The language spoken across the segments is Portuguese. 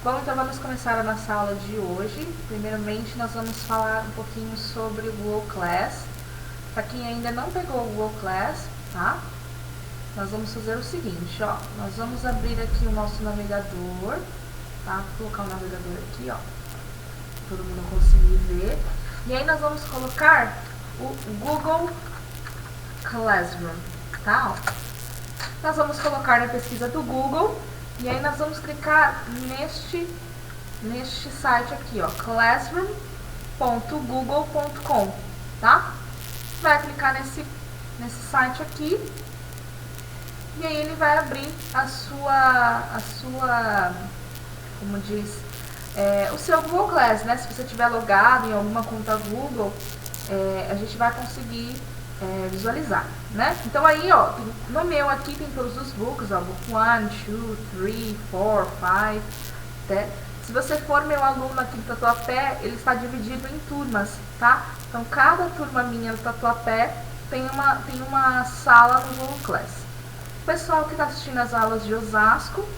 Bom, então vamos começar a nossa aula de hoje. Primeiramente, nós vamos falar um pouquinho sobre o Google Class. Para quem ainda não pegou o Google Class, tá? Nós vamos fazer o seguinte, ó. Nós vamos abrir aqui o nosso navegador, tá? Vou colocar o navegador aqui, ó. Para todo mundo conseguir ver. E aí nós vamos colocar o Google Classroom, tá? Ó. Nós vamos colocar na pesquisa do Google. E aí nós vamos clicar neste site aqui, ó, classroom.google.com, tá? Vai clicar nesse site aqui e aí ele vai abrir a sua, como diz, o seu Google Class, né? Se você tiver logado em alguma conta Google, a gente vai conseguir visualizar, né? Então aí, ó, no meu aqui tem todos os books, ó, book 1, 2, 3, 4, 5, né? Se você for meu aluno aqui do Tatuapé, ele está dividido em turmas, tá? Então cada turma minha do Tatuapé tem uma sala no Google Class. O pessoal que está assistindo as aulas de Osasco,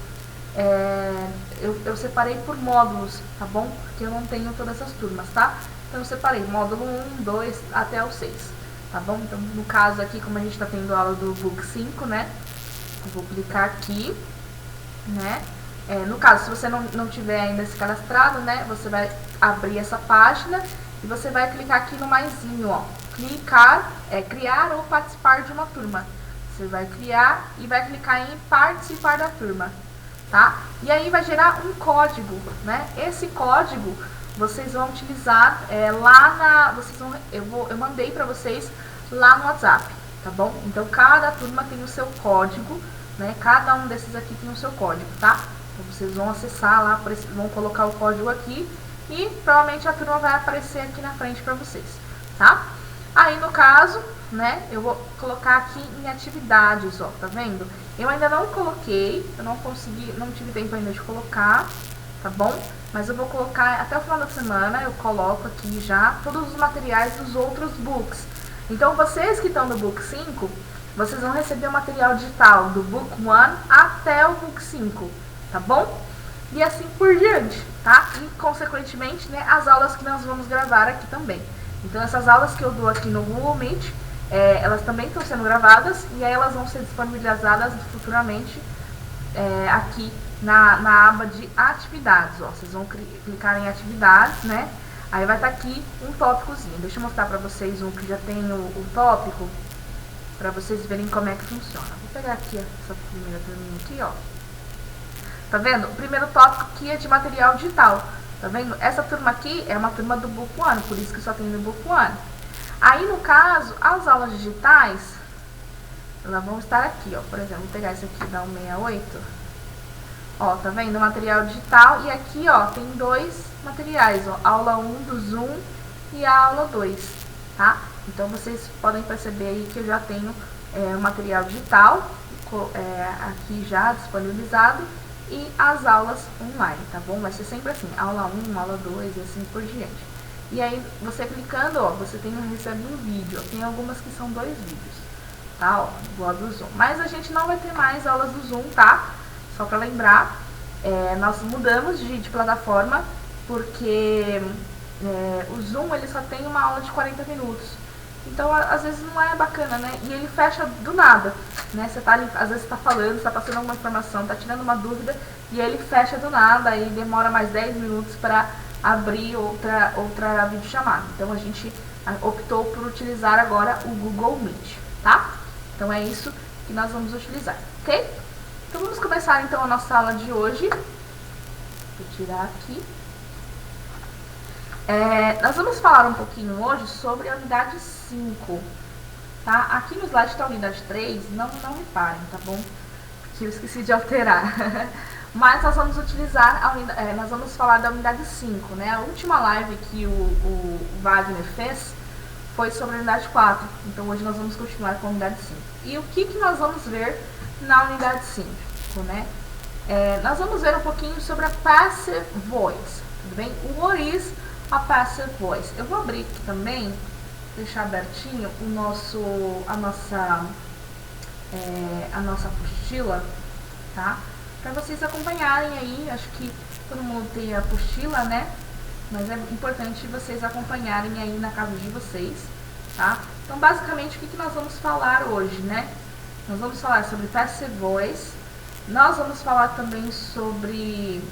eu separei por módulos, tá bom? Porque eu não tenho todas as turmas, tá? Então eu separei módulo 1, 2 até o 6. Tá bom? Então, no caso aqui, como a gente está tendo aula do Book 5, né? Eu vou clicar aqui, né? No caso, se você não tiver ainda se cadastrado, né? Você vai abrir essa página e você vai clicar aqui no maisinho, ó. Criar ou participar de uma turma. Você vai criar e vai clicar em participar da turma, tá? E aí vai gerar um código, né? Esse código vocês vão utilizar eu mandei para vocês lá no WhatsApp, tá bom? Então cada turma tem o seu código, né? Cada um desses aqui tem o seu código, tá? Então vocês vão acessar lá, vão colocar o código aqui e provavelmente a turma vai aparecer aqui na frente para vocês, tá? Aí no caso, né? Eu vou colocar aqui em atividades, ó, tá vendo? Eu ainda não coloquei, eu não tive tempo ainda de colocar, tá bom? Mas eu vou colocar, até o final da semana, eu coloco aqui já todos os materiais dos outros books. Então, vocês que estão no Book 5, vocês vão receber o material digital do Book 1 até o Book 5, tá bom? E assim por diante, tá? E, consequentemente, né, as aulas que nós vamos gravar aqui também. Então, essas aulas que eu dou aqui no Google Meet, elas também estão sendo gravadas e aí elas vão ser disponibilizadas futuramente aqui na aba de atividades, ó. Vocês vão clicar em atividades, né? Aí vai estar aqui um tópicozinho. Deixa eu mostrar pra vocês um que já tem o tópico, pra vocês verem como é que funciona. Vou pegar aqui essa primeira turminha aqui, ó. Tá vendo? O primeiro tópico aqui é de material digital. Tá vendo? Essa turma aqui é uma turma do Book 1, por isso que só tem no Book 1. Aí, no caso, as aulas digitais, elas vão estar aqui, ó. Por exemplo, vou pegar esse aqui da 168. Ó, tá vendo? Material digital. E aqui, ó, tem dois materiais, ó. Aula 1 do Zoom e a aula 2, tá? Então, vocês podem perceber aí que eu já tenho o material digital aqui já disponibilizado e as aulas online, tá bom? Vai ser sempre assim, aula 1, aula 2 e assim por diante. E aí, você clicando, ó, você recebe um vídeo. Tem algumas que são 2 vídeos, tá? Ó, igual a do Zoom. Mas a gente não vai ter mais aulas do Zoom, tá? Só para lembrar, nós mudamos de plataforma porque o Zoom ele só tem uma aula de 40 minutos. Então, às vezes não é bacana, né? E ele fecha do nada, né? Você tá ali, às vezes tá falando, tá passando alguma informação, tá tirando uma dúvida e ele fecha do nada e demora mais 10 minutos para abrir outra videochamada. Então, a gente optou por utilizar agora o Google Meet, tá? Então, é isso que nós vamos utilizar, ok? Então, vamos começar, então, a nossa aula de hoje. Vou tirar aqui. Nós vamos falar um pouquinho hoje sobre a unidade 5, tá? Aqui no slide está a unidade 3, não reparem, tá bom? Que eu esqueci de alterar. Mas nós vamos utilizar, nós vamos falar da unidade 5, né? A última live que o Wagner fez foi sobre a unidade 4. Então, hoje nós vamos continuar com a unidade 5. E o que nós vamos ver na unidade 5, né? Nós vamos ver um pouquinho sobre a passive voice, tudo bem? What is a passive voice? Eu vou abrir aqui também, deixar abertinho a nossa apostila, tá? para vocês acompanharem aí. Acho que todo mundo tem a apostila, né? Mas é importante vocês acompanharem aí na casa de vocês, tá? Então, basicamente, o que nós vamos falar hoje, né? Nós vamos falar sobre passive voice, nós vamos falar também sobre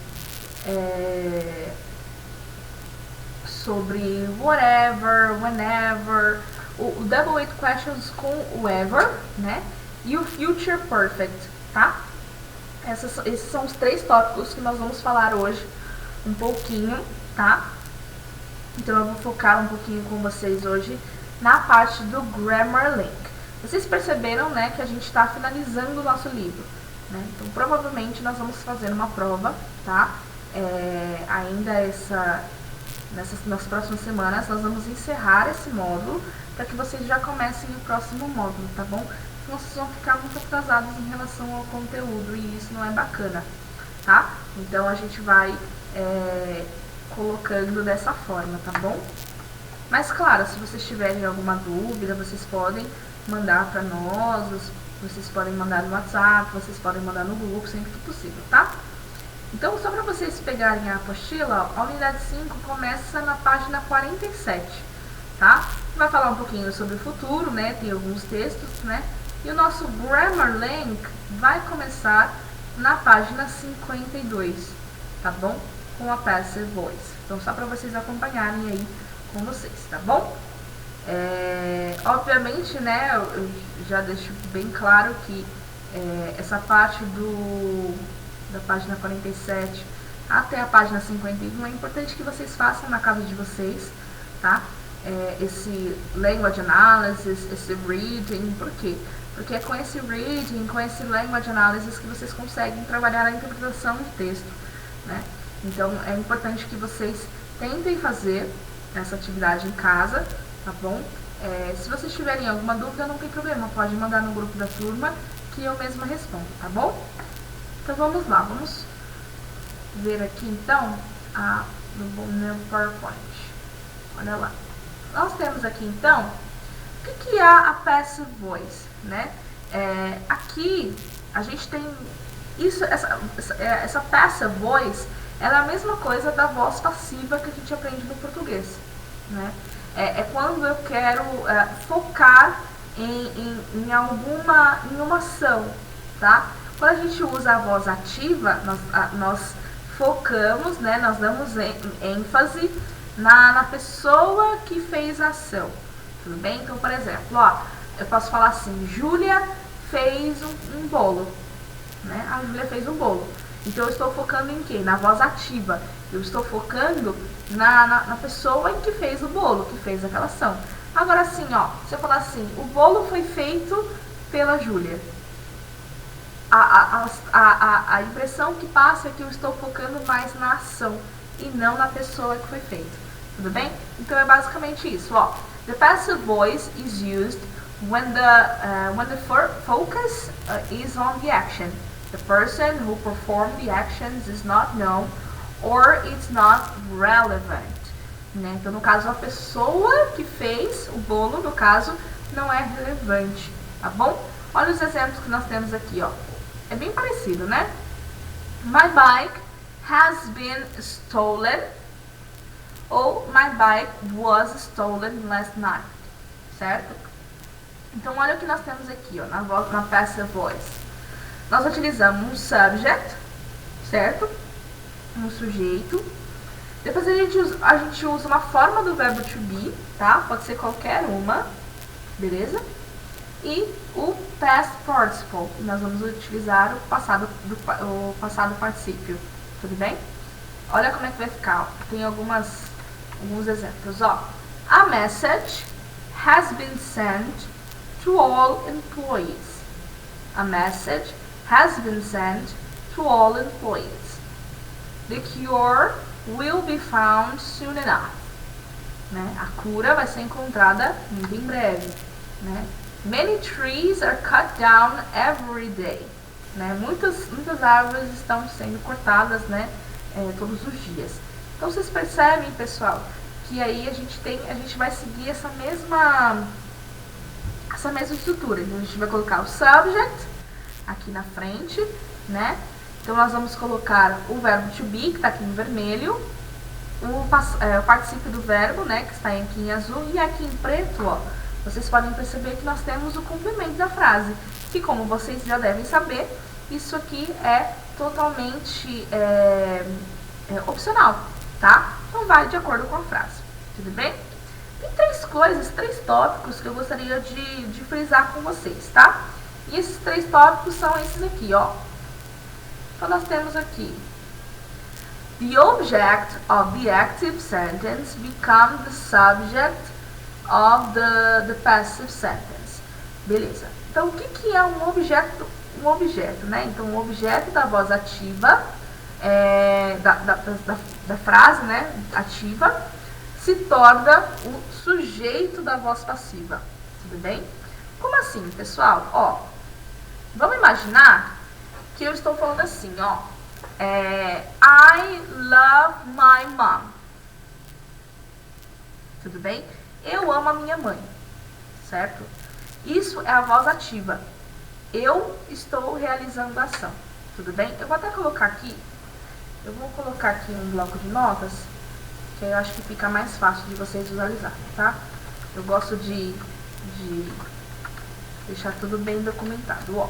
whatever, whenever, o double with questions com o ever, né? E o future perfect, tá? Esses são os 3 tópicos que nós vamos falar hoje um pouquinho, tá? Então eu vou focar um pouquinho com vocês hoje na parte do Grammarly. Vocês perceberam, né, que a gente está finalizando o nosso livro, né? Então provavelmente nós vamos fazer uma prova, tá? Ainda nas próximas semanas nós vamos encerrar esse módulo para que vocês já comecem o próximo módulo, tá bom? Senão vocês vão ficar muito atrasados em relação ao conteúdo e isso não é bacana, tá? Então a gente vai colocando dessa forma, tá bom? Mas claro, se vocês tiverem alguma dúvida, vocês podem mandar para nós, vocês podem mandar no WhatsApp, vocês podem mandar no Google, sempre que possível, tá? Então, só para vocês pegarem a apostila, a unidade 5 começa na página 47, tá? Vai falar um pouquinho sobre o futuro, né? Tem alguns textos, né? E o nosso Grammarly vai começar na página 52, tá bom? Com a passive voice. Então, só para vocês acompanharem aí com vocês, tá bom? Obviamente, né, eu já deixo bem claro que essa parte da página 47 até a página 51 é importante que vocês façam na casa de vocês, tá? Esse language analysis, esse reading, por quê? Porque é com esse reading, com esse language analysis que vocês conseguem trabalhar a interpretação de texto, né? Então, é importante que vocês tentem fazer essa atividade em casa, tá bom? Se vocês tiverem alguma dúvida, não tem problema, pode mandar no grupo da turma que eu mesma respondo, tá bom? Então, vamos lá, vamos ver aqui, então, no meu PowerPoint. Olha lá. Nós temos aqui, então, o que é a passive voice, né? Aqui, a gente tem essa passive voice, ela é a mesma coisa da voz passiva que a gente aprende no português, né? É quando eu quero focar em uma ação, tá? Quando a gente usa a voz ativa, nós focamos, né? Nós damos ênfase na pessoa que fez a ação, tudo bem? Então, por exemplo, ó, eu posso falar assim, Júlia fez um bolo, né? A Júlia fez um bolo. Então, eu estou focando em quê? Na voz ativa. Eu estou focando na pessoa em que fez o bolo, que fez aquela ação. Agora, assim, ó, se eu falar assim, o bolo foi feito pela Júlia. A impressão que passa é que eu estou focando mais na ação e não na pessoa que foi feito. Tudo bem? Então, é basicamente isso, ó. The passive voice is used when the focus is on the action. The person who performed the actions is not known or it's not relevant. Né? Então, no caso, a pessoa que fez o bolo, no caso, não é relevante, tá bom? Olha os exemplos que nós temos aqui, ó. É bem parecido, né? My bike has been stolen ou my bike was stolen last night, certo? Então, olha o que nós temos aqui, ó, na passive voice. Nós utilizamos um subject, certo? Um sujeito. Depois a gente usa uma forma do verbo to be, tá? Pode ser qualquer uma, beleza? E o past participle. Nós vamos utilizar o passado particípio, tudo bem? Olha como é que vai ficar, ó. Tem alguns exemplos, ó. A message has been sent to all employees. A message has been sent to all employees. The cure will be found soon enough. Né? A cura vai ser encontrada muito em breve. Né? Many trees are cut down every day. Né? Muitas árvores estão sendo cortadas, né? Todos os dias. Então vocês percebem, pessoal, que aí a gente vai seguir essa mesma estrutura. Então a gente vai colocar o subject aqui na frente, né? Então, nós vamos colocar o verbo to be, que está aqui em vermelho, o particípio do verbo, né, que está aqui em azul, e aqui em preto, ó, vocês podem perceber que nós temos o complemento da frase, que, como vocês já devem saber, isso aqui é totalmente opcional, tá? Então, vai de acordo com a frase, tudo bem? Tem três tópicos que eu gostaria de frisar com vocês, tá? E esses 3 tópicos são esses aqui, ó. Então, nós temos aqui: the object of the active sentence becomes the subject of the passive sentence. Beleza. Então, o que é um objeto? Um objeto, né? Então, um objeto da voz ativa, da frase, né, ativa, se torna o sujeito da voz passiva. Tudo bem? Como assim, pessoal? Ó, vamos imaginar que eu estou falando assim, ó. I love my mom. Tudo bem? Eu amo a minha mãe, certo? Isso é a voz ativa. Eu estou realizando a ação. Tudo bem? Eu vou até colocar aqui. Eu vou colocar aqui um bloco de notas, que eu acho que fica mais fácil de vocês visualizarem, tá? Eu gosto de deixar tudo bem documentado, ó.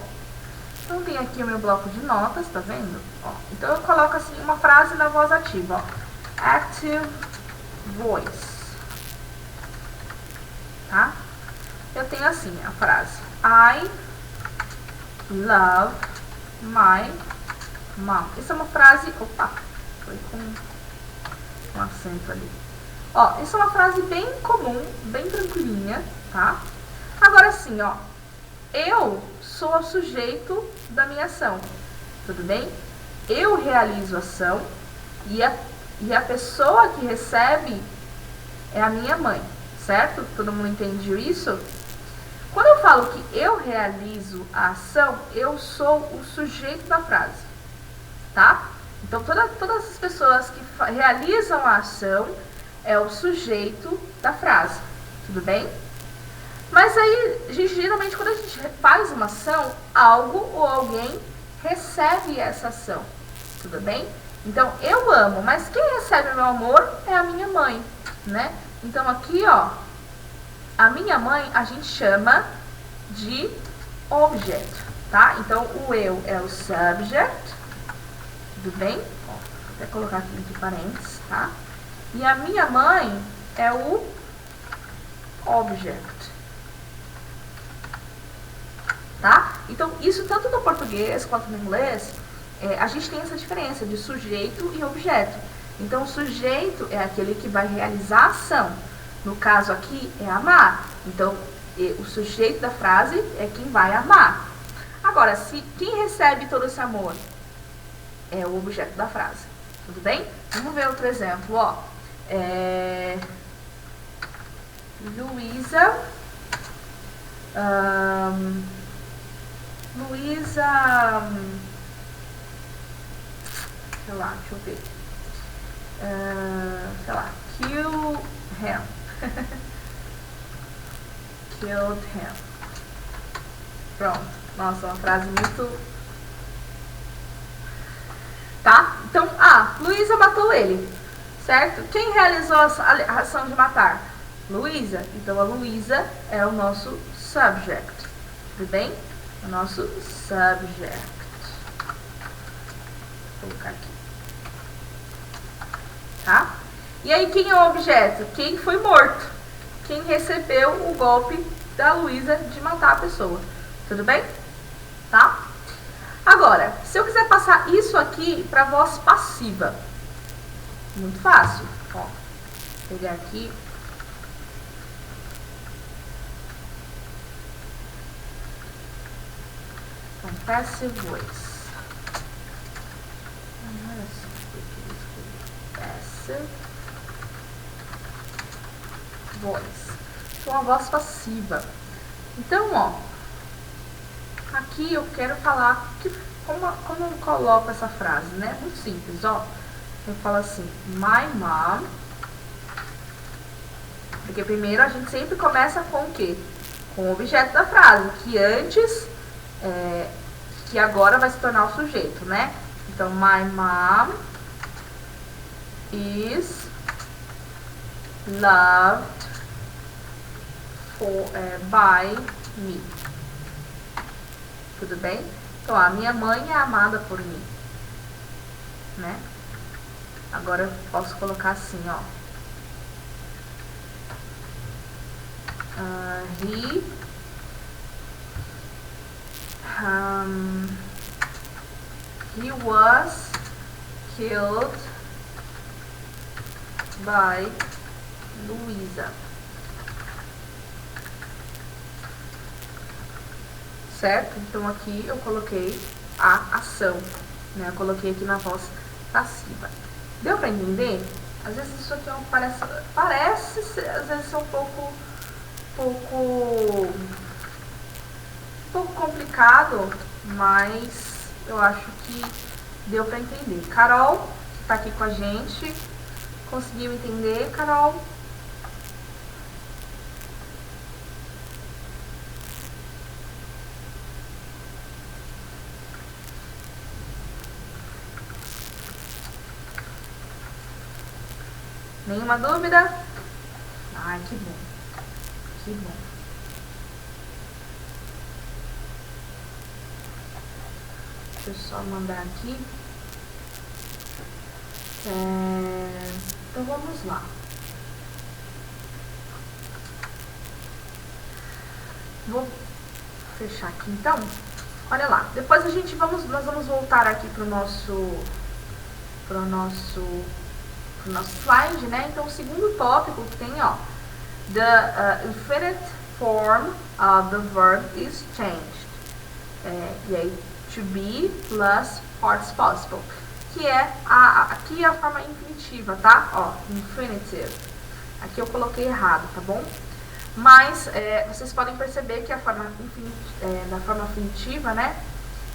Então, tem aqui o meu bloco de notas, tá vendo? Ó, então, eu coloco assim uma frase na voz ativa, ó. Active voice. Tá? Eu tenho assim a frase: I love my mom. Essa é uma frase... Opa, foi com um acento ali. Ó, essa é uma frase bem comum, bem tranquilinha, tá? Agora sim, ó. Eu sou o sujeito da minha ação, tudo bem? Eu realizo a ação e a pessoa que recebe é a minha mãe, certo? Todo mundo entendeu isso? Quando eu falo que eu realizo a ação, eu sou o sujeito da frase, tá? Então, todas as pessoas que realizam a ação é o sujeito da frase, tudo bem? Mas aí, geralmente, quando a gente faz uma ação, algo ou alguém recebe essa ação, tudo bem? Então, eu amo, mas quem recebe meu amor é a minha mãe, né? Então, aqui, ó, a minha mãe a gente chama de objeto, tá? Então, o eu é o subject, tudo bem? Ó, vou até colocar aqui entre parênteses, tá? E a minha mãe é o object. Tá? Então, isso tanto no português quanto no inglês, a gente tem essa diferença de sujeito e objeto. Então, o sujeito é aquele que vai realizar a ação. No caso aqui, é amar. Então, o sujeito da frase é quem vai amar. Agora, quem recebe todo esse amor? É o objeto da frase. Tudo bem? Vamos ver outro exemplo, ó. Luísa... sei lá, deixa eu ver. Sei lá, kill him. Killed him. Pronto. Nossa, uma frase muito... Tá? Então, Luísa matou ele, certo? Quem realizou a ação de matar? Luísa. Então, a Luísa é o nosso subject. Tudo bem? O nosso subject. Vou colocar aqui. Tá? E aí, quem é o objeto? Quem foi morto. Quem recebeu o golpe da Luísa de matar a pessoa. Tudo bem? Tá? Agora, se eu quiser passar isso aqui para voz passiva, muito fácil. Ó, vou pegar aqui. Então, passive voice. Passive voice. Então, a voz passiva. Então, ó, aqui eu quero falar como eu coloco essa frase, né? Muito simples, ó. Eu falo assim, my mom. Porque primeiro a gente sempre começa com o quê? Com o objeto da frase, que antes, que agora vai se tornar o sujeito, né? Então, my mom is loved by me. Tudo bem? Então, a minha mãe é amada por mim, né? Agora eu posso colocar assim, ó. He was killed by Luisa. Certo? Então aqui eu coloquei a ação, né? Eu coloquei aqui na voz passiva. Deu pra entender? Às vezes isso aqui parece ser, às vezes, um pouco complicado, mas eu acho que deu pra entender. Carol, que tá aqui com a gente, conseguiu entender, Carol? Nenhuma dúvida? Ai, que bom. Que bom. Deixa eu só mandar aqui. Então vamos lá. Vou fechar aqui então. Olha lá. Depois nós vamos voltar aqui pro nosso slide, né? Então o segundo tópico que tem, ó, the infinite form of the verb is changed. E aí, to be plus parts possible, que é aqui é a forma infinitiva, tá? Ó, infinitive. Aqui eu coloquei errado, tá bom? Mas vocês podem perceber que a forma da forma infinitiva, né?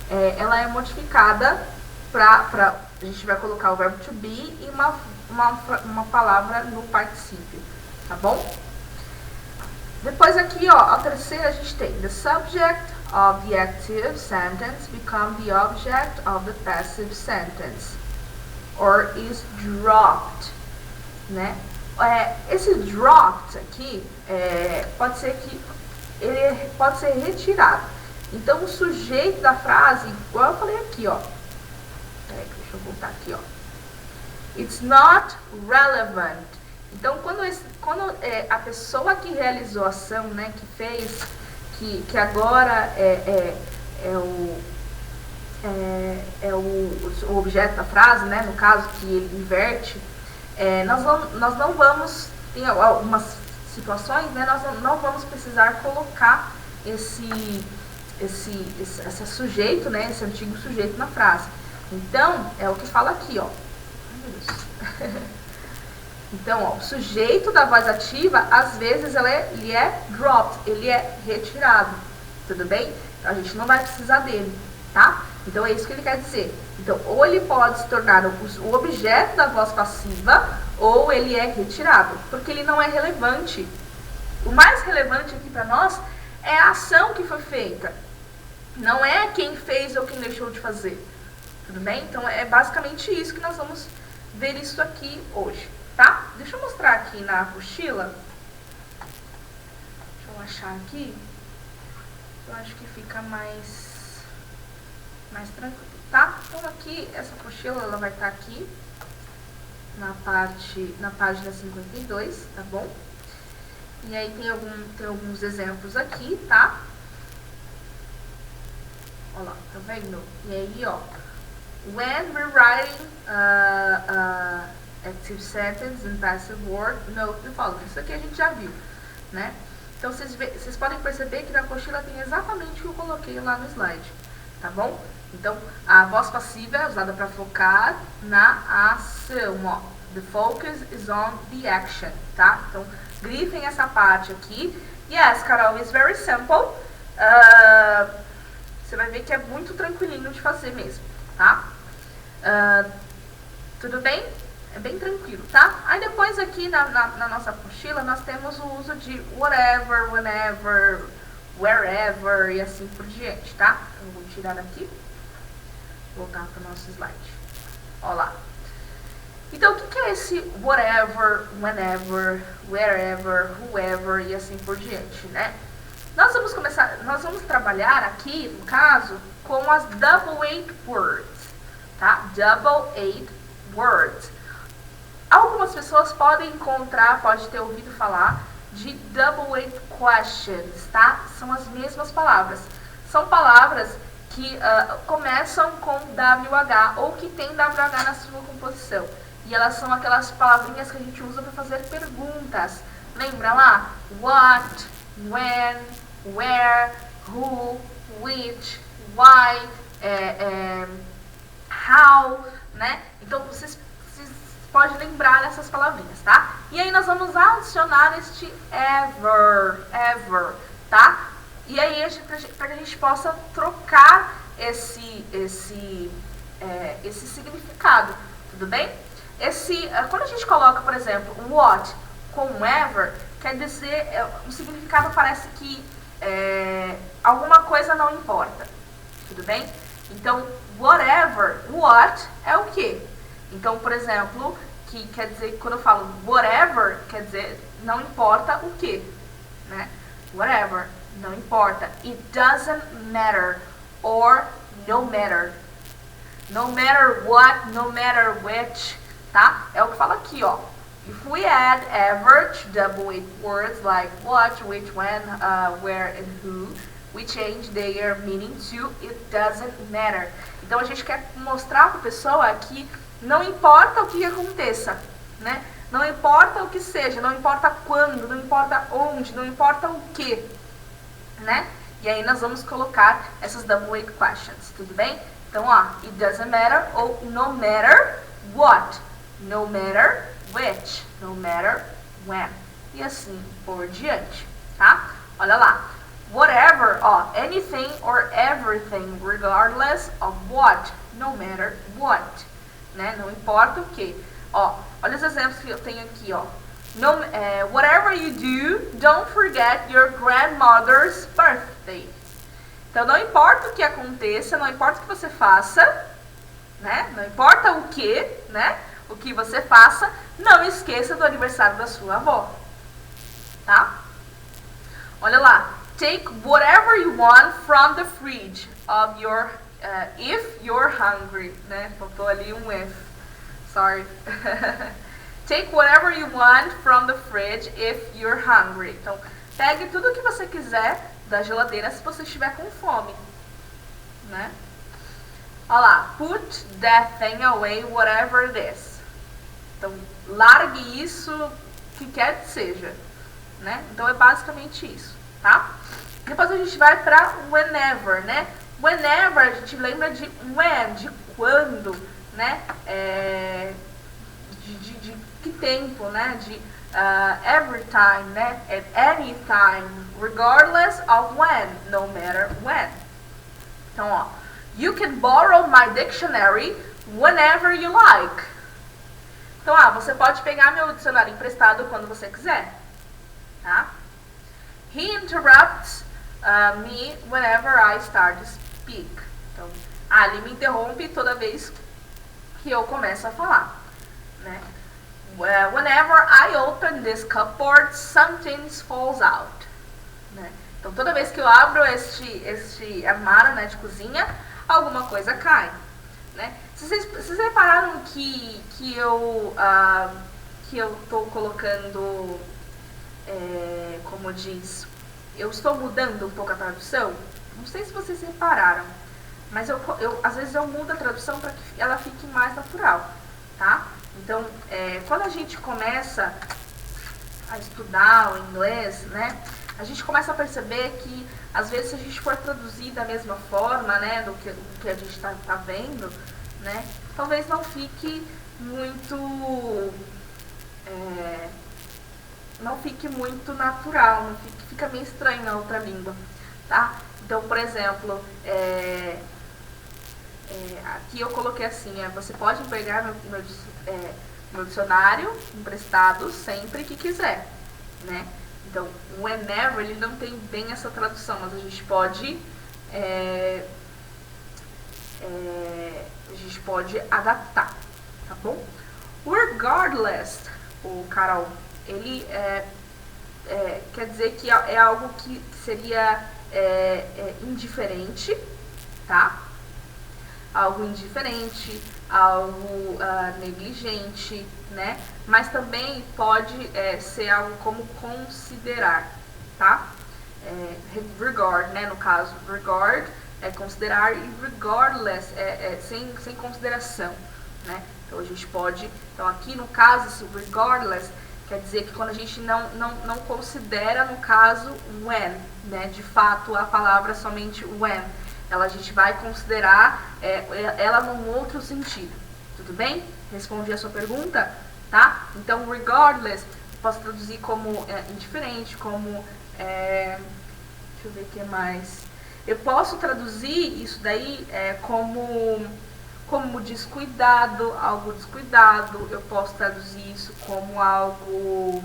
Ela é modificada a gente vai colocar o verbo to be e uma palavra no particípio, tá bom? Depois aqui, ó, a terceira a gente tem the subject of the active sentence become the object of the passive sentence or is dropped, né? Esse dropped aqui pode ser que ele pode ser retirado. Então o sujeito da frase, igual eu falei aqui, ó. Deixa eu voltar aqui, ó. It's not relevant. Então, quando a pessoa que realizou a ação, né, que fez, que agora o objeto da frase, né, no caso que ele inverte, nós não vamos, tem algumas situações, né, nós não vamos precisar colocar esse sujeito, né, esse antigo sujeito na frase. Então, é o que fala aqui, ó. Então, ó, o sujeito da voz ativa, às vezes ele é dropped, ele é retirado, tudo bem? Então, a gente não vai precisar dele, tá? Então, é isso que ele quer dizer. Então, ou ele pode se tornar o objeto da voz passiva, ou ele é retirado, porque ele não é relevante. O mais relevante aqui para nós é a ação que foi feita, não é quem fez ou quem deixou de fazer, tudo bem? Então, é basicamente isso que nós vamos ver isso aqui hoje, tá? Deixa eu mostrar aqui na apostila. Deixa eu achar aqui. Eu acho que fica mais tranquilo, tá? Então aqui, essa apostila, ela vai estar aqui na página 52, tá bom? E aí tem alguns exemplos aqui, tá? Olha lá, tá vendo? E aí, ó, when we're writing active sentence and passive word, note the following. Isso aqui a gente já viu, né? Então, vocês podem perceber que na apostila tem exatamente o que eu coloquei lá no slide, tá bom? Então, a voz passiva é usada para focar na ação, ó. The focus is on the action, tá? Então, grifem essa parte aqui. Yes, Carol, it's very simple. Você vai ver que é muito tranquilinho de fazer mesmo, tá? Tudo bem? É bem tranquilo, tá? Aí depois aqui na nossa apostila nós temos o uso de whatever, whenever, wherever e assim por diante, tá? Eu vou tirar aqui. voltar para o nosso slide. Olha lá. Então, o que é esse whatever, whenever, wherever, whoever e assim por diante, né? Nós vamos trabalhar aqui, no caso, com as double eight words, tá? Double eight words. Algumas pessoas podem pode ter ouvido falar de double eight questions, tá? São as mesmas palavras. São palavras que começam com WH ou que tem WH na sua composição. E elas são aquelas palavrinhas que a gente usa para fazer perguntas. Lembra lá? What, when, where, who, which, why, how, né? Então, vocês podem lembrar dessas palavrinhas, tá? E aí nós vamos adicionar este ever, tá? E aí, para que a gente possa trocar esse significado, tudo bem? Quando a gente coloca, por exemplo, what com ever, quer dizer, o significado parece que alguma coisa não importa, tudo bem? Então, whatever, what é o quê? Então, por exemplo, que quer dizer, quando eu falo whatever, quer dizer, não importa o quê, né? Whatever, não importa. It doesn't matter, or no matter. No matter what, no matter which, tá? É o que fala aqui, ó. If we add ever to double eight words like what, which, when, where, and who, we change their meaning to it doesn't matter. Então a gente quer mostrar para a pessoa que não importa o que aconteça, né? Não importa o que seja, não importa quando, não importa onde, não importa o que, né? E aí nós vamos colocar essas double eight questions, tudo bem? Então, ó, it doesn't matter ou no matter what, no matter which, no matter when. E assim por diante, tá? Olha lá. Whatever, ó, anything or everything, regardless of what, no matter what, né? Não importa o que. Ó, olha os exemplos que eu tenho aqui, ó. Whatever you do, don't forget your grandmother's birthday. Então, não importa o que aconteça, não importa o que você faça, né? Não importa o que, né? O que você faça, não esqueça do aniversário da sua avó, tá? Olha lá. Take whatever you want from the fridge of your, if you're hungry, né? Faltou ali um if. Sorry. Take whatever you want from the fridge if you're hungry. Então, pegue tudo o que você quiser da geladeira se você estiver com fome, né? Olha lá. Put that thing away, whatever it is. Então, largue isso, que quer que seja, né? Então, é basicamente isso, tá? Depois a gente vai para whenever, né? Whenever, a gente lembra de when, de quando, né? De que tempo, né? De every time, né? At any time, regardless of when, no matter when. Então, ó, you can borrow my dictionary whenever you like. Então, você pode pegar meu dicionário emprestado quando você quiser, tá? He interrupts me whenever I start to speak. Então, ele me interrompe toda vez que eu começo a falar, né? Whenever I open this cupboard, something falls out, né? Então, toda vez que eu abro este armário, né, de cozinha, alguma coisa cai, né? Vocês repararam que eu estou colocando, como diz, eu estou mudando um pouco a tradução? Não sei se vocês repararam, mas às vezes eu mudo a tradução para que ela fique mais natural, tá? Então, quando a gente começa a estudar o inglês, né, a gente começa a perceber que, às vezes, se a gente for traduzir da mesma forma, né, do que a gente tá vendo, né, talvez não fique muito, não fique muito natural, fica meio estranho na outra língua, tá? Então, por exemplo, aqui eu coloquei assim, você pode pegar meu dicionário emprestado sempre que quiser, né? Então, whenever, ele não tem bem essa tradução, mas a gente pode a gente pode adaptar, tá bom? Regardless, o Carol, ele quer dizer que é algo que seria indiferente, tá? Algo indiferente, algo negligente, né? Mas também pode ser algo como considerar, tá? Regard, né? No caso, regard é considerar e regardless sem consideração, né? Então a gente pode, então aqui no caso, esse regardless quer dizer que quando a gente não considera, no caso, when, né? De fato, a palavra somente when. A gente vai considerar ela num outro sentido. Tudo bem? Respondi a sua pergunta, tá? Então, regardless, posso traduzir como indiferente, como... deixa eu ver o que mais. Eu posso traduzir isso daí como descuidado, algo descuidado. Eu posso traduzir isso como algo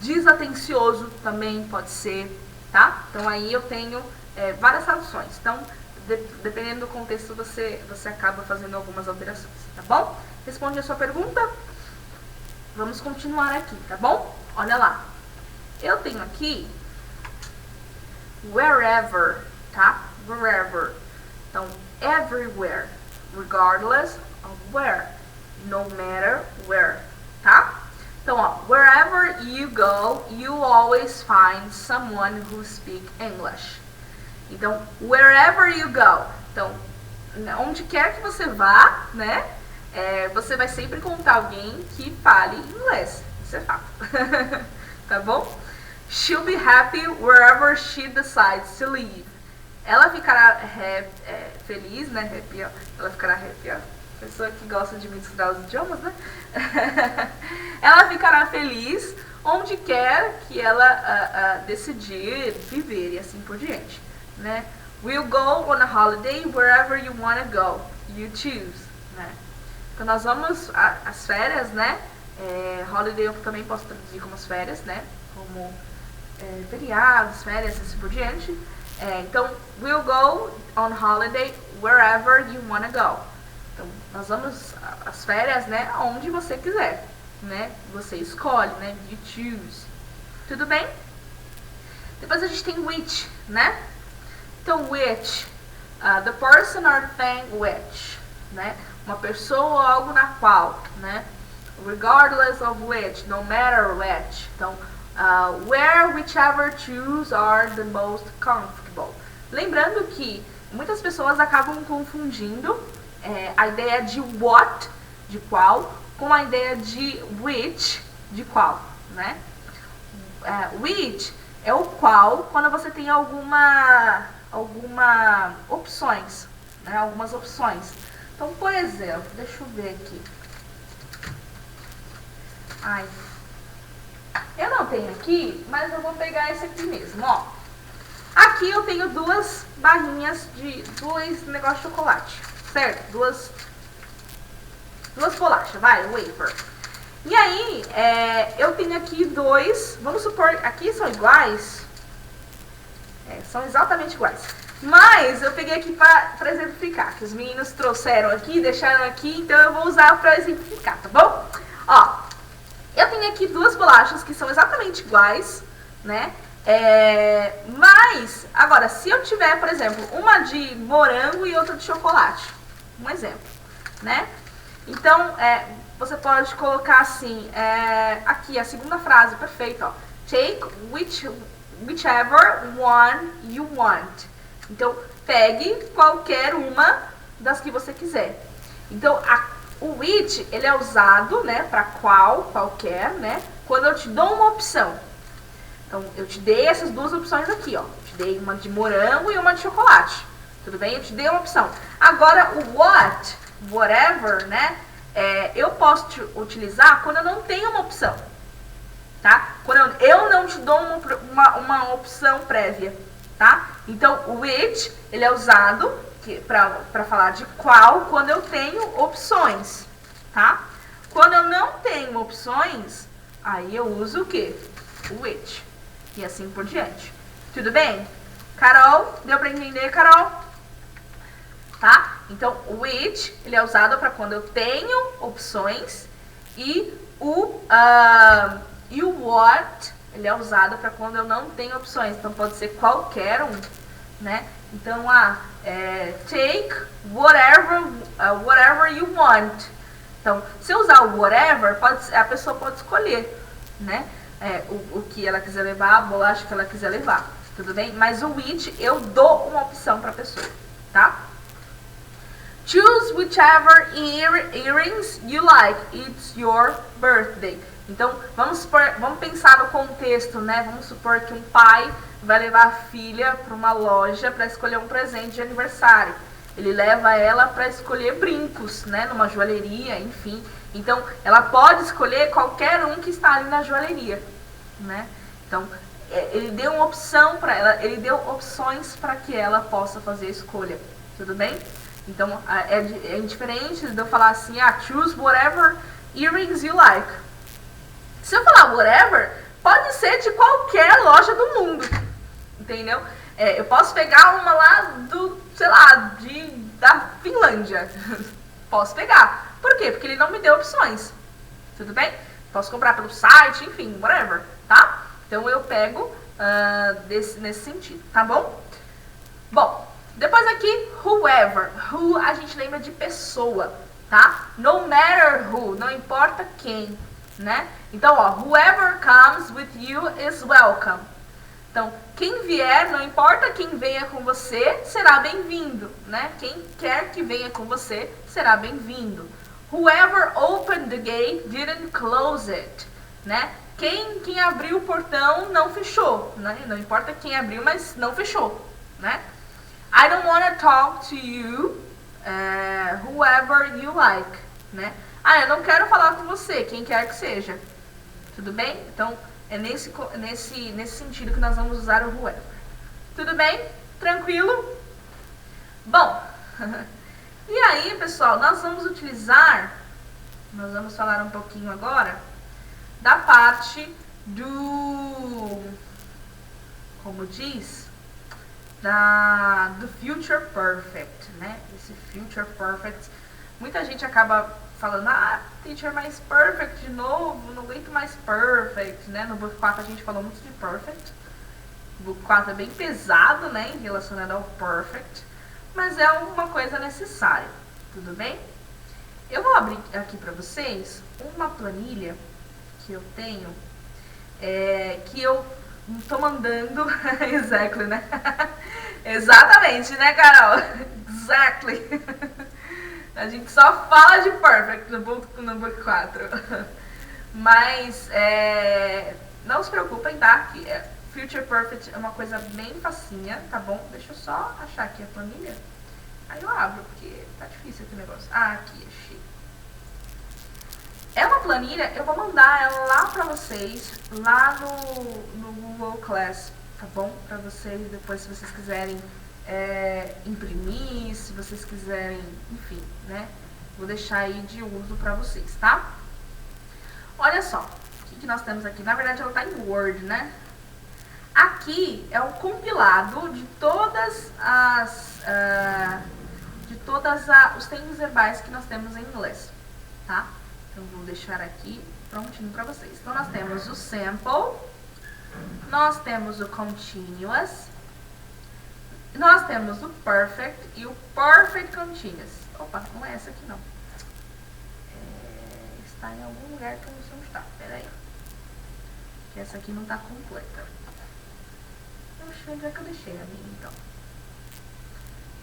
desatencioso também, pode ser, tá? Então, aí eu tenho várias traduções. Então, dependendo do contexto, você acaba fazendo algumas alterações, tá bom? Responde a sua pergunta. Vamos continuar aqui, tá bom? Olha lá. Eu tenho aqui wherever, tá? Wherever. Então, everywhere, regardless of where, no matter where, tá? Então, ó, wherever you go, you always find someone who speaks English. Então, wherever you go. Então, onde quer que você vá, né? Você vai sempre encontrar alguém que fale inglês. Isso é fato. Tá bom? She'll be happy wherever she decides to live. Ela ficará feliz, né? Happy, ó. Ela ficará happy, ó. Pessoa que gosta de misturar os idiomas, né? Ela ficará feliz onde quer que ela decidir viver e assim por diante, né? We'll go on a holiday wherever you want to go. You choose, né? Então nós vamos às férias, né? Holiday eu também posso traduzir como as férias, né? Como feriados, férias, assim por diante. Então, we'll go on holiday wherever you want to go. Então, nós vamos às férias, né? Onde você quiser, né? Você escolhe, né? You choose. Tudo bem? Depois a gente tem which, né? Então, which, the person or thing which, né? Uma pessoa ou algo na qual, né? Regardless of which, no matter which. Então, where, whichever, choose are the most comfortable. Lembrando que muitas pessoas acabam confundindo a ideia de what, de qual, com a ideia de which, de qual, né? Which é o qual quando você tem alguma opções, né? Algumas opções. Então, por exemplo, deixa eu ver aqui. Eu não tenho aqui, mas eu vou pegar esse aqui mesmo, ó. Aqui eu tenho duas barrinhas dois negócios de chocolate, certo? Duas bolachas, vai, wafer. E aí, eu tenho aqui dois, vamos supor, aqui são iguais, são exatamente iguais. Mas eu peguei aqui para exemplificar, que os meninos trouxeram aqui, deixaram aqui, então eu vou usar para exemplificar, tá bom? Ó, eu tenho aqui duas bolachas que são exatamente iguais, né? Mas, agora, se eu tiver, por exemplo, uma de morango e outra de chocolate, um exemplo, né? Então, você pode colocar assim, aqui a segunda frase, perfeito, ó. Take whichever one you want. Então, pegue qualquer uma das que você quiser. Então, o which, ele é usado, né, para qualquer, né, quando eu te dou uma opção. Então, eu te dei essas duas opções aqui, ó. Eu te dei uma de morango e uma de chocolate. Tudo bem? Eu te dei uma opção. Agora, o what, whatever, né, eu posso utilizar quando eu não tenho uma opção, tá? Quando eu não te dou uma opção prévia, tá? Então, o which, ele é usado para falar de qual quando eu tenho opções, tá? Quando eu não tenho opções, aí eu uso o quê? O which. E assim por diante. Tudo bem? Carol, deu para entender, Carol? tá? Então, which, ele é usado para quando eu tenho opções, e o what, ele é usado para quando eu não tenho opções. Então, pode ser qualquer um, né? Então, take whatever you want. Então, se eu usar o whatever, a pessoa pode escolher, né? O que ela quiser levar, a bolacha que ela quiser levar, tudo bem? Mas o which, eu dou uma opção para a pessoa, tá? Choose whichever earrings you like. It's your birthday. Então, vamos pensar no contexto, né? Vamos supor que um pai vai levar a filha para uma loja para escolher um presente de aniversário. Ele leva ela para escolher brincos, né? Numa joalheria, enfim. Então, ela pode escolher qualquer um que está ali na joalheria, né? Então, ele deu uma opção para ela, ele deu opções para que ela possa fazer a escolha, tudo bem? Então, é diferente de eu falar assim, choose whatever earrings you like. Se eu falar whatever, pode ser de qualquer loja do mundo, entendeu? Eu posso pegar uma lá sei lá, da Finlândia. Posso pegar. Por quê? Porque ele não me deu opções, tudo bem? Posso comprar pelo site, enfim, whatever, tá? Então, eu pego nesse sentido, tá bom? Bom, depois aqui, whoever. Who a gente lembra de pessoa, tá? No matter who, não importa quem, né? Então, whoever comes with you is welcome. Então, quem vier, não importa quem venha com você, será bem-vindo, né? Quem quer que venha com você, será bem-vindo. Whoever opened the gate didn't close it, né? Quem abriu o portão não fechou, né? Não importa quem abriu, mas não fechou, né? I don't want to talk to you, whoever you like, né? Eu não quero falar com você, quem quer que seja. Tudo bem? Então, é nesse sentido que nós vamos usar o whoever. Tudo bem? Tranquilo? Bom, e aí, pessoal, nós vamos falar um pouquinho agora da parte como diz, do future perfect, né? Esse future perfect, muita gente acaba falando, teacher, mais perfect de novo, não aguento mais perfect, né? No book 4 a gente falou muito de perfect. O book 4 é bem pesado, né, relacionado ao perfect, mas é uma coisa necessária, tudo bem? Eu vou abrir aqui para vocês uma planilha que eu tenho, que eu tô mandando, exactly, né? Exatamente, né, Carol? Exactly. A gente só fala de perfect no book 4. Mas, não se preocupem, tá? Que future perfect é uma coisa bem facinha, tá bom? Deixa eu só achar aqui a planilha. Aí eu abro, porque tá difícil aqui o negócio. Aqui, achei. É uma planilha, eu vou mandar ela lá pra vocês, lá no Google Class, tá bom? Pra vocês, depois, se vocês quiserem imprimir, se vocês quiserem, enfim, né? Vou deixar aí de uso pra vocês, tá? Olha só, o que nós temos aqui? Na verdade, ela tá em Word, né? Aqui é o compilado de todas os tempos verbais que nós temos em inglês, tá? Então, vou deixar aqui prontinho para vocês. Então, nós temos o sample, nós temos o continuous, nós temos o perfect e o perfect continuous. Opa, não é essa aqui não. Está em algum lugar que eu não sei onde está. Pera aí. Que essa aqui não está completa. Oxe, onde é que eu deixei a minha, então?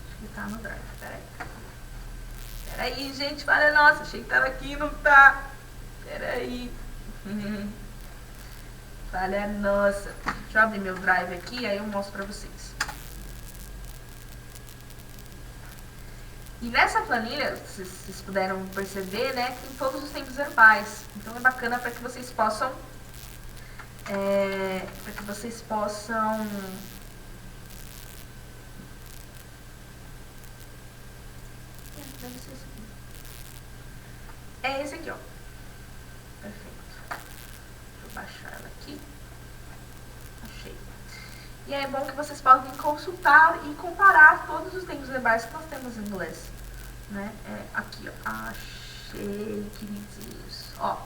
Acho que está no drive. Pera aí. Pera aí, gente. Fala, nossa, achei que estava aqui e não tá. Pera aí. Fala, nossa. Deixa eu abrir meu drive aqui, aí eu mostro pra vocês. E nessa planilha, se vocês puderam perceber, né, tem todos os tempos verbais. Então é bacana para que vocês possam deve ser esse aqui. É esse aqui, ó. Perfeito. Deixa eu baixar ela aqui. Achei. E é bom que vocês podem consultar e comparar todos os tempos verbais que nós temos em inglês. Né? Aqui, ó. Achei, queridinhos. Ó.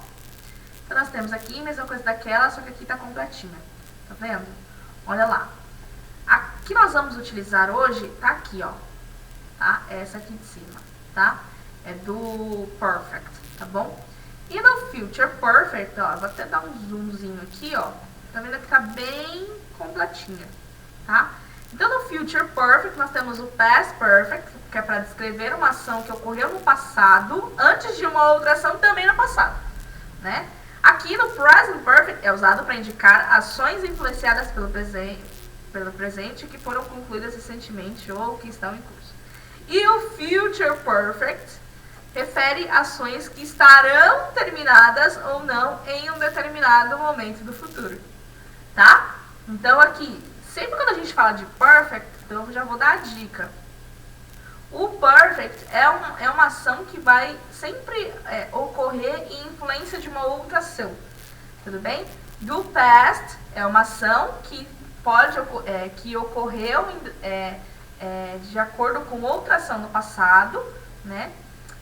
Então, nós temos aqui a mesma coisa daquela, só que aqui tá completinha. Tá vendo? Olha lá. A que nós vamos utilizar hoje tá aqui, ó. Tá? Essa aqui de cima, tá? É do perfect, tá bom? E no future perfect, ó, vou até dar um zoomzinho aqui, ó. Tá vendo que tá bem completinha, tá? Então, no future perfect, nós temos o past perfect, que é para descrever uma ação que ocorreu no passado, antes de uma outra ação também no passado, né? Aqui no present perfect é usado para indicar ações influenciadas pelo presente que foram concluídas recentemente ou que estão em curso. E o future perfect refere ações que estarão terminadas ou não em um determinado momento do futuro, tá? Então aqui, sempre quando a gente fala de perfect, então eu já vou dar a dica. O perfect é uma ação que vai sempre ocorrer em influência de uma outra ação, tudo bem? Do past é uma ação que pode que ocorreu de acordo com outra ação no passado, né?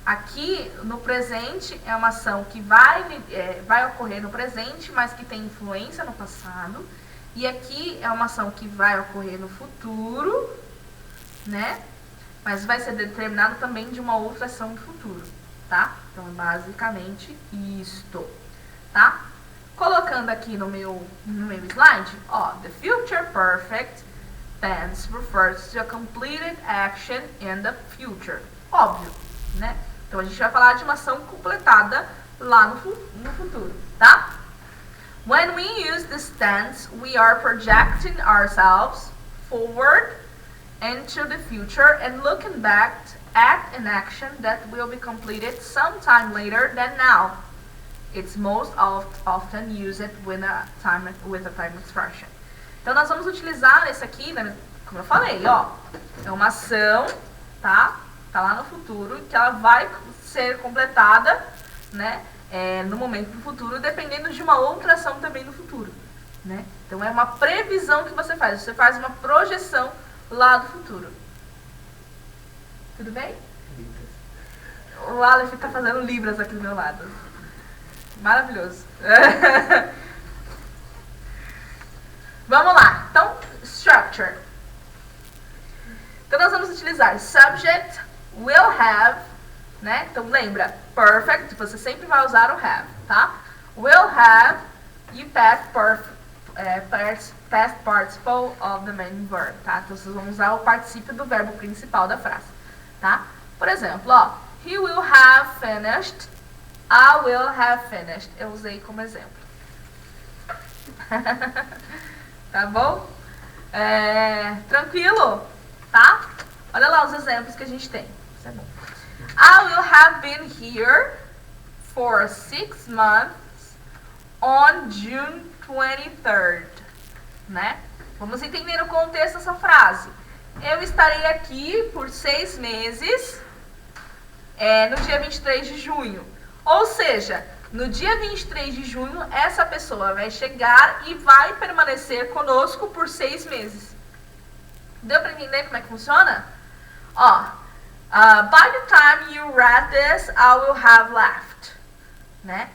Aqui no presente é uma ação que vai ocorrer no presente, mas que tem influência no passado. E aqui é uma ação que vai ocorrer no futuro, né? Mas vai ser determinado também de uma outra ação no futuro, tá? Então, é basicamente isto, tá? Colocando aqui no meu slide, ó, the future perfect tense refers to a completed action in the future. Óbvio, né? Então, a gente vai falar de uma ação completada lá no futuro, tá? When we use this tense, we are projecting ourselves forward into the future and looking back at an action that will be completed sometime later than now. It's most often used with a time expression. Então, nós vamos utilizar esse aqui, né, como eu falei, ó. É uma ação, tá? Tá lá no futuro, que ela vai ser completada, né? No momento do futuro, dependendo de uma outra ação também no futuro, né? Então, é uma previsão que você faz uma projeção lá do futuro. Tudo bem? O Aleph tá fazendo libras aqui do meu lado. Maravilhoso. Vamos lá. Então, structure. Então, nós vamos utilizar subject, will have, né? Então, lembra, perfect, você sempre vai usar o have, tá? Will have e past participle of the main verb, tá? Então, vocês vão usar o particípio do verbo principal da frase, tá? Por exemplo, ó, he will have finished, I will have finished. Eu usei como exemplo. Tá bom? Tranquilo? Tá? Olha lá os exemplos que a gente tem. Isso é bom. I will have been here for 6 months on June 23rd. Né? Vamos entender o contexto dessa frase. Eu estarei aqui por 6 meses no dia 23 de junho. Ou seja, no dia 23 de junho, essa pessoa vai chegar e vai permanecer conosco por 6 meses. Deu para entender como é que funciona? Ó, by the time you read this, I will have left. Né?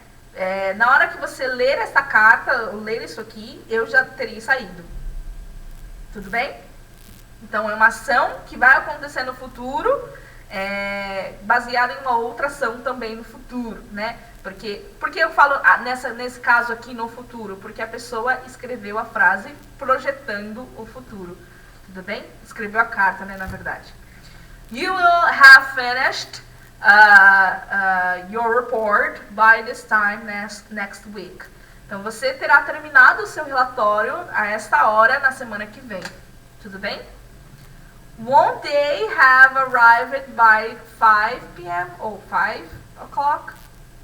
Na hora que você ler essa carta, ler isso aqui, eu já teria saído. Tudo bem? Então, é uma ação que vai acontecer no futuro, baseada em uma outra ação também no futuro, né? Porque eu falo nesse caso aqui no futuro? Porque a pessoa escreveu a frase projetando o futuro. Tudo bem? Escreveu a carta, né, na verdade. You will have finished your report by this time next week. Então, você terá terminado o seu relatório a esta hora na semana que vem. Tudo bem? Won't they have arrived by 5 p.m. ou 5 o'clock?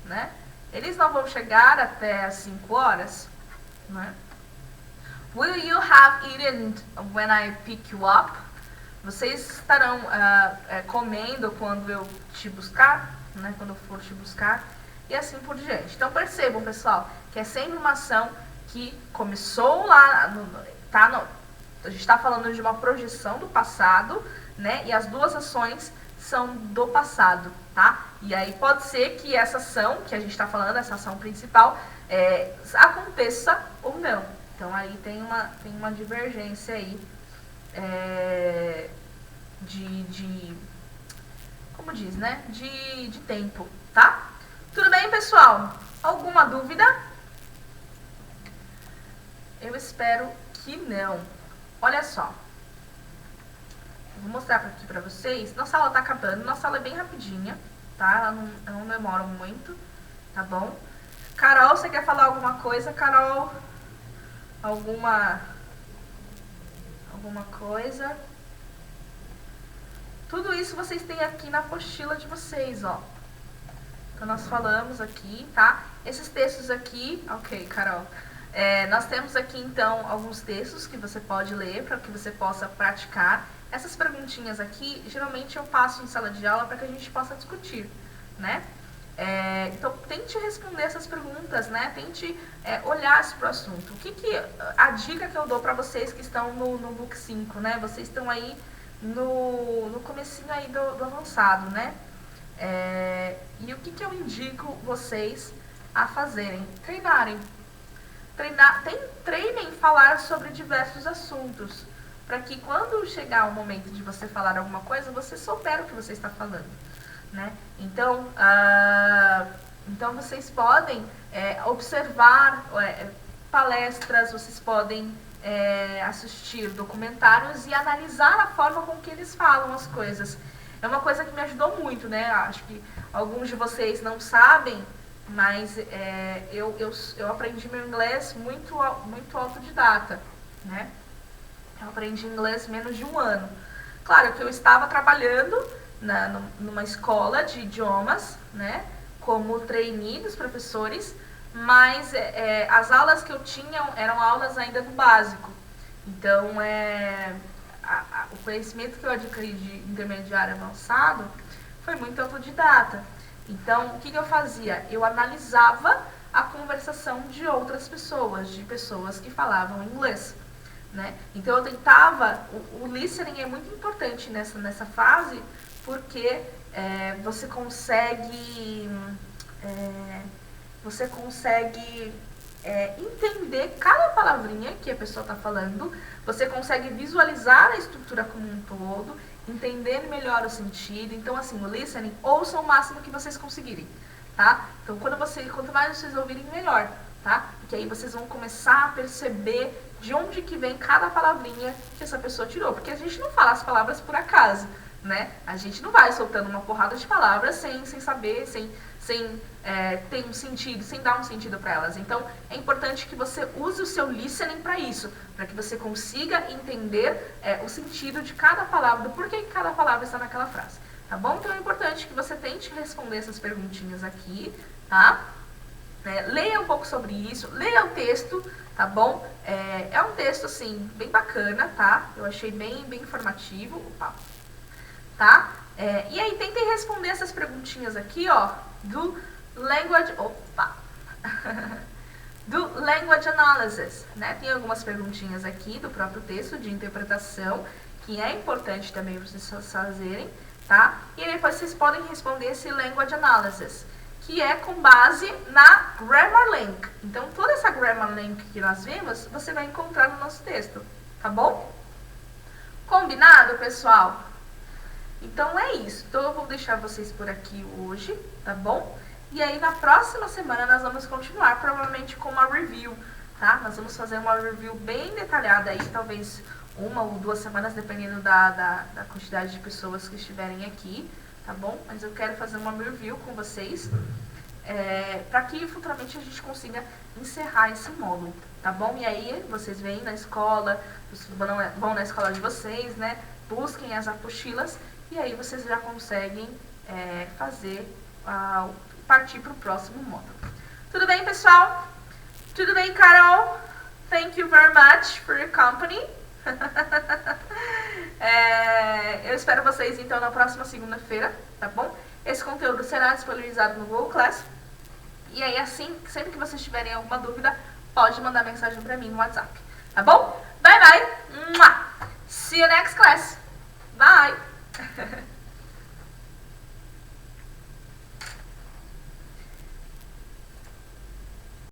Né? Eles não vão chegar até às 5 horas? Né? Will you have eaten when I pick you up? Vocês estarão comendo quando eu te buscar? Né? Quando eu for te buscar? E assim por diante. Então percebam, pessoal, que é sempre uma ação que começou lá, A gente está falando de uma projeção do passado, né? E as duas ações são do passado, tá? E aí pode ser que essa ação que a gente está falando, essa ação principal, aconteça ou não. Então aí tem uma divergência aí como diz, né? De tempo, tá? Tudo bem, pessoal? Alguma dúvida? Eu espero que não. Olha só. Vou mostrar aqui pra vocês. Nossa aula tá acabando. Nossa aula é bem rapidinha, tá? Ela não demora muito, tá bom? Carol, você quer falar alguma coisa? Carol, alguma coisa? Tudo isso vocês têm aqui na apostila de vocês, ó. Então, nós falamos aqui, tá? Esses textos aqui... Ok, Carol. Nós temos aqui, então, alguns textos que você pode ler para que você possa praticar. Essas perguntinhas aqui, geralmente eu passo em sala de aula para que a gente possa discutir, né? Então, tente responder essas perguntas, né? Tente olhar para o assunto. A dica que eu dou para vocês que estão no Book 5, né? Vocês estão aí no comecinho aí do avançado, né? E o que eu indico vocês a fazerem? Treinem falar sobre diversos assuntos, para que quando chegar o momento de você falar alguma coisa, você souber o que você está falando, né? Então vocês podem observar palestras, vocês podem assistir documentários e analisar a forma com que eles falam as coisas. É uma coisa que me ajudou muito, né? Acho que alguns de vocês não sabem, mas eu aprendi meu inglês muito autodidata, né? Eu aprendi inglês menos de 1 ano. Claro que eu estava trabalhando numa escola de idiomas, né? Como trainee dos professores, mas as aulas que eu tinha eram aulas ainda do básico. Então, o conhecimento que eu adquiri de intermediário avançado foi muito autodidata. Então, o que eu fazia? Eu analisava a conversação de outras pessoas, de pessoas que falavam inglês, né? Então, eu tentava... O listening é muito importante nessa fase, porque você consegue entender cada palavrinha que a pessoa está falando, você consegue visualizar a estrutura como um todo, entender melhor o sentido. Então, assim, o listening, ouçam o máximo que vocês conseguirem, tá? Então, quanto mais vocês ouvirem, melhor, tá? Porque aí vocês vão começar a perceber de onde que vem cada palavrinha que essa pessoa tirou. Porque a gente não fala as palavras por acaso, né? A gente não vai soltando uma porrada de palavras sem saber, sem ter um sentido, sem dar um sentido para elas. Então, é importante que você use o seu listening para isso, para que você consiga entender o sentido de cada palavra, do porquê que cada palavra está naquela frase, tá bom? Então, é importante que você tente responder essas perguntinhas aqui, tá? Leia um pouco sobre isso, leia o texto, tá bom? É um texto, assim, bem bacana, tá? Eu achei bem informativo, tá? E aí, tentem responder essas perguntinhas aqui, ó, do Language Analysis, né? Tem algumas perguntinhas aqui do próprio texto de interpretação, que é importante também vocês fazerem, tá? E aí depois vocês podem responder esse Language Analysis, que é com base na Grammar Link. Então, toda essa Grammar Link que nós vimos, você vai encontrar no nosso texto, tá bom? Combinado, pessoal? Então, é isso. Então, eu vou deixar vocês por aqui hoje, tá bom? E aí, na próxima semana, nós vamos continuar, provavelmente com uma review, tá? Nós vamos fazer uma review bem detalhada aí, talvez 1 ou 2 semanas, dependendo da quantidade de pessoas que estiverem aqui, tá bom? Mas eu quero fazer uma review com vocês, para que futuramente a gente consiga encerrar esse módulo, tá bom? E aí, vocês vêm na escola, vão na escola de vocês, né? Busquem as apostilas, e aí vocês já conseguem partir para o próximo módulo. Tudo bem, pessoal? Tudo bem, Carol? Thank you very much for your company. Eu espero vocês, então, na próxima segunda-feira, tá bom? Esse conteúdo será disponibilizado no Google Class. E aí, assim, sempre que vocês tiverem alguma dúvida, pode mandar mensagem para mim no WhatsApp, tá bom? Bye, bye! See you next class! Bye!